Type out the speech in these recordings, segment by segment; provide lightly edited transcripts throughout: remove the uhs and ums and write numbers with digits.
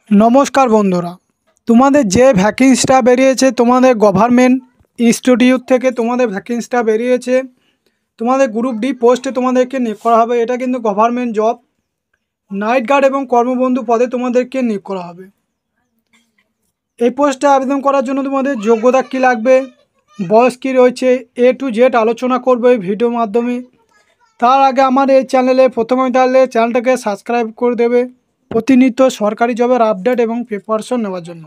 নমস্কার বন্ধুরা, তোমাদের যে ভ্যাকেন্সিটা বেরিয়েছে তোমাদের গভর্নমেন্ট ইনস্টিটিউট থেকে তোমাদের ভ্যাকেন্সিটা বেরিয়েছে, তোমাদের গ্রুপ ডি পোস্টে তোমাদেরকে নিয়োগ করা হবে। এটা কিন্তু গভর্নমেন্ট জব, নাইট গার্ড এবং কর্মবন্ধু পদে তোমাদেরকে নিয়োগ করা হবে। এই পোস্টে আবেদন করার জন্য তোমাদের যোগ্যতা কী লাগবে, বয়স কী রয়েছে, A to Z আলোচনা করবে এই ভিডিওর মাধ্যমে। তার আগে আমার এই চ্যানেলে প্রথমে তাহলে চ্যানেলটাকে সাবস্ক্রাইব করে দেবে প্রতিনিয়ত সরকারি জবের আপডেট এবং প্রিপারেশন নেওয়ার জন্য।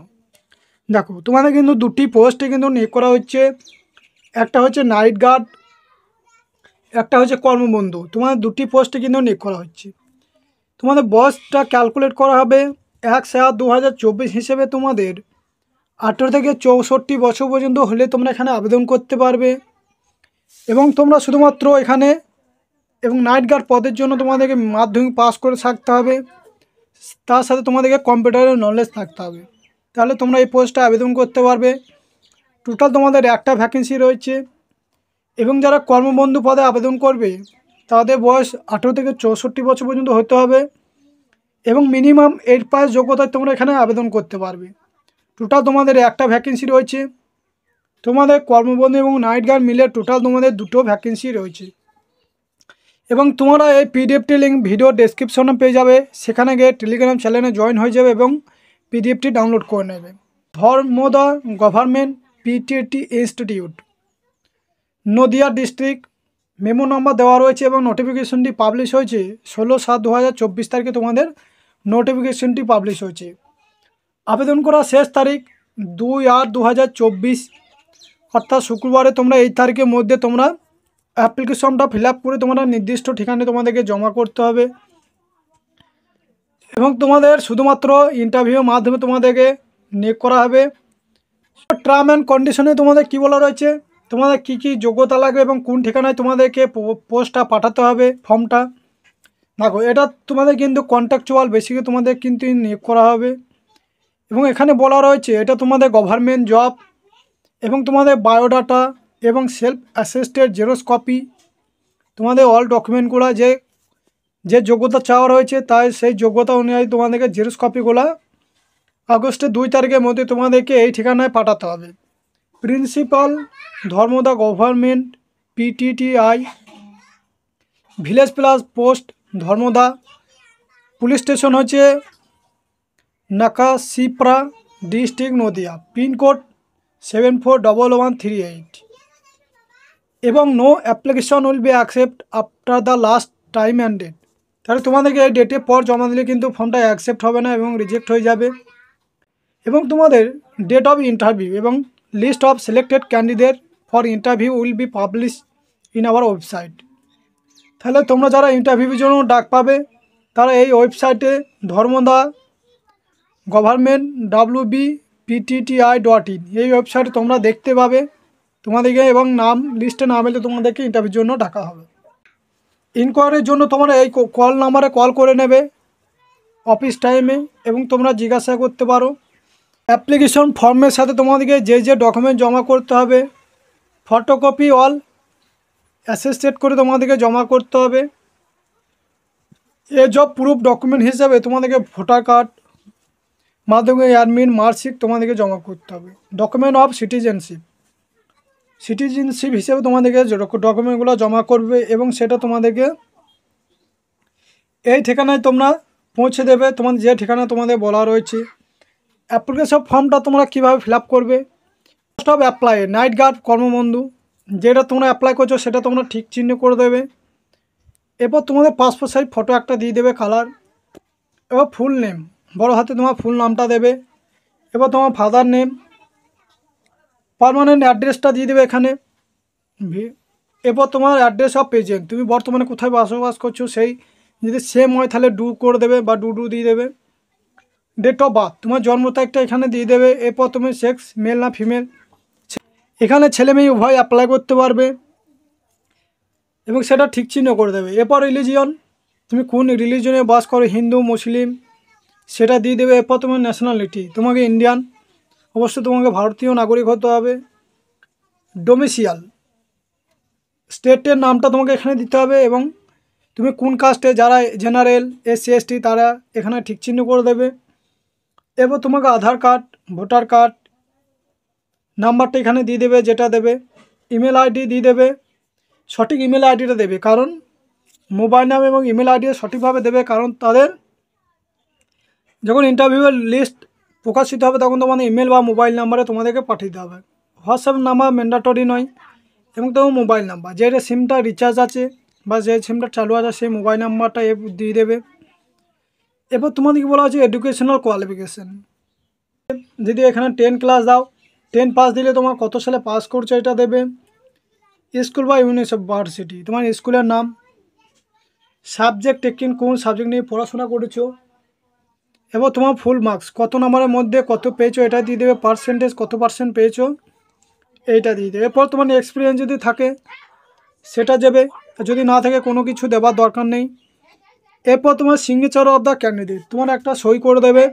দেখো, তোমাদের কিন্তু দুটি পোস্টে কিন্তু নিয়োগ করা হচ্ছে, একটা হচ্ছে নাইট গার্ড, একটা হচ্ছে কর্মবন্ধু। তোমাদের দুটি পোস্টে কিন্তু নিয়োগ করা হচ্ছে। তোমাদের বয়সটা ক্যালকুলেট করা হবে 1/7/2024 হিসেবে। তোমাদের 18 থেকে 64 বছর পর্যন্ত হলে তোমরা এখানে আবেদন করতে পারবে। এবং তোমরা শুধুমাত্র এখানে এবং নাইট গার্ড পদের জন্য তোমাদেরকে মাধ্যমিক পাস করে থাকতে হবে, তার সাথে তোমাদেরকে কম্পিউটারের নলেজ থাকতে হবে, তাহলে তোমরা এই পোস্টে আবেদন করতে পারবে। টোটাল তোমাদের একটা ভ্যাকেন্সি রয়েছে। এবং যারা কর্মবন্ধু পদে আবেদন করবে তাদের বয়স 18 থেকে 64 বছর পর্যন্ত হতে হবে এবং মিনিমাম 8 পাস যোগ্যতায় তোমরা এখানে আবেদন করতে পারবে। টোটাল তোমাদের একটা ভ্যাকেন্সি রয়েছে। তোমাদের কর্মবন্ধু এবং নাইট গার্ড মিলে টোটাল তোমাদের দুটো ভ্যাকেন্সি রয়েছে। এবং তোমরা এই পিডিএফটি লিঙ্ক ভিডিও ডেসক্রিপশনে পেয়ে যাবে, সেখানে গিয়ে টেলিগ্রাম চ্যানেলে জয়েন হয়ে যাবে এবং পিডিএফটি ডাউনলোড করে নেবে। Dharmada government PTT institute, Nadia district, memo number দেওয়া রয়েছে এবং নোটিফিকেশনটি পাবলিশ হয়েছে 16/7/2024 তারিখে। তোমাদের নোটিফিকেশনটি পাবলিশ হয়েছে। আবেদন করার শেষ তারিখ 2/8/2024, অর্থাৎ শুক্রবারে। তোমরা এই তারিখের মধ্যে তোমরা অ্যাপ্লিকেশনটা ফিল আপ করে তোমরা নির্দিষ্ট ঠিকানায় তোমাদেরকে জমা করতে হবে। এবং তোমাদের শুধুমাত্র ইন্টারভিউর মাধ্যমে তোমাদেরকে নিয়োগ করা হবে। টার্ম অ্যান্ড কন্ডিশনে তোমাদের কী বলা রয়েছে, তোমাদের কি কি যোগ্যতা লাগবে এবং কোন ঠিকানায় তোমাদেরকে পোস্টটা পাঠাতে হবে, ফর্মটা। দেখো, এটা তোমাদের কিন্তু কন্ট্রাকচুয়াল বেসিকে তোমাদের কিন্তু নিয়োগ করা হবে। এবং এখানে বলা রয়েছে এটা তোমাদের গভর্নমেন্ট জব। এবং তোমাদের বায়োডাটা এবং সেলফ অ্যাসেস্টেড জেরক্স কপি, তোমাদের অল ডকুমেন্টগুলো যে যে যোগ্যতা চাওয়া রয়েছে তাই সেই যোগ্যতা অনুযায়ী তোমাদেরকে জেরক্স কপিগুলো আগস্টের 2 তারিখের মধ্যে তোমাদেরকে এই ঠিকানায় পাঠাতে হবে। Principal Dharmada government PTTI, village plus post Dharmada, police station হচ্ছে নাকাশিপ্রা, ডিস্ট্রিক্ট নদিয়া, পিনকোড 741138। এবং no application will be accept after the last time and date. তাহলে তোমাদেরকে এই ডেটে পর জমা দিলে কিন্তু ফর্মটা অ্যাকসেপ্ট হবে না এবং রিজেক্ট হয়ে যাবে। এবং তোমাদের ডেট অফ ইন্টারভিউ এবং list of selected candidate for interview will be publish in our website. তাহলে তোমরা যারা ইন্টারভিউর জন্য ডাক পাবে তারা এই ওয়েবসাইটে ধর্মদা গভর্নমেন্ট WBPTTI.in এই ওয়েবসাইটে তোমরা দেখতে পাবে তোমাদেরকে, এবং নাম লিস্টে নাম এলে তোমাদেরকে ইন্টারভিউর জন্য ডাকা হবে। ইনকোয়ারির জন্য তোমরা এই কল নাম্বারে কল করে নেবে অফিস টাইমে এবং তোমরা জিজ্ঞাসা করতে পারো। অ্যাপ্লিকেশন ফর্মের সাথে তোমাদেরকে যে যে ডকুমেন্ট জমা করতে হবে, ফটোকপি অল অ্যাসেস্টেড করে তোমাদেরকে জমা করতে হবে। এজ অফ প্রুফ ডকুমেন্ট হিসাবে তোমাদেরকে ভোটার কার্ড, মাধ্যমিক অ্যাডমিট মার্কশিট তোমাদেরকে জমা করতে হবে। ডকুমেন্ট অফ সিটিজেনশিপ হিসেবে তোমাদেরকে ডকুমেন্টগুলো জমা করবে এবং সেটা তোমাদেরকে এই ঠিকানায় তোমরা পৌঁছে দেবে, তোমাদের যে ঠিকানা তোমাদের বলা রয়েছে। অ্যাপ্লিকেশন ফর্মটা তোমরা কীভাবে ফিল আপ করবে, post of apply night guard Karmabandhu, যেটা তোমরা অ্যাপ্লাই করছো সেটা তোমরা ঠিক চিহ্ন করে দেবে। এরপর তোমাদের পাসপোর্ট সাইজ ফটো একটা দিয়ে দেবে কালার, এবার ফুল নেম বড় হাতে তোমার ফুল নামটা দেবে। এবার তোমার ফাদার নেম, পার্মানেন্ট অ্যাড্রেসটা দিয়ে দেবে এখানে। এরপর তোমার অ্যাড্রেস অফ প্রেজেন্ট, তুমি বর্তমানে কোথায় বসবাস করছো সেই যদি সেম হয় তাহলে ডু করে দেবে বা ডু দিয়ে দেবে। ডেট অফ বার্থ, তোমার জন্ম তারিখটা এখানে দিয়ে দেবে। এরপর তুমি সেক্স মেল না ফিমেল, এখানে ছেলে মেয়ে উভয় অ্যাপ্লাই করতে পারবে এবং সেটা ঠিক চিহ্ন করে দেবে। এরপর রিলিজিয়ন, তুমি কোন রিলিজনে বাস করো, হিন্দু মুসলিম, সেটা দিয়ে দেবে। এরপর তোমার ন্যাশনালিটি, তোমাকে ইন্ডিয়ান, অবশ্যই তোমাকে ভারতীয় নাগরিক হতে হবে। ডোমিসিয়াল, স্টেটের নামটা তোমাকে এখানে দিতে হবে এবং তুমি কোন কাস্টে, যারা জেনারেল SC ST তারা এখানে ঠিক চিহ্ন করে দেবে। এরপর তোমাকে আধার কার্ড, ভোটার কার্ড নাম্বারটা এখানে দিয়ে দেবে, যেটা দেবে ইমেল আইডি দিয়ে দেবে, সঠিক ইমেল আইডিটা দেবে, কারণ মোবাইল নাম এবং ইমেল আইডি সঠিকভাবে দেবে, কারণ তাদের যখন ইন্টারভিউয়ের লিস্ট প্রকাশিত হবে তখন তোমাদের ইমেল বা মোবাইল নাম্বারে তোমাদেরকে পাঠিয়ে দেওয়া হবে। হোয়াটসঅ্যাপ নাম্বার ম্যান্ডেটরি নয়, এবং তোমার মোবাইল নাম্বার, যে সিমটা রিচার্জ আছে বা যে সিমটা চালু আছে সেই মোবাইল নাম্বারটা দিয়ে দেবে। এরপর তোমাদেরকে বলা হচ্ছে এডুকেশনাল কোয়ালিফিকেশান। যদি এখানে 10 ক্লাস দাও, 10 পাস দিলে তোমার কত সালে পাস করছো এটা দেবে, স্কুল বা ইউনিভার্সিটি, তোমার স্কুলের নাম, সাবজেক্ট টেকিং, কোন সাবজেক্ট নিয়ে পড়াশোনা করেছো, এবং তোমার ফুল মার্কস কত নম্বরের মধ্যে কত পেয়েছো এটা দিয়ে দেবে, পার্সেন্টেজ কত পার্সেন্ট পেয়েছো এইটা দিয়ে দেবে। এরপর তোমার এক্সপিরিয়েন্স যদি থাকে সেটা দেবে, যদি না থাকে কোনো কিছু দেওয়ার দরকার নেই। এরপর তোমার সিগনেচার অফ দ্য ক্যান্ডিডেট, তোমার একটা সই করে দেবে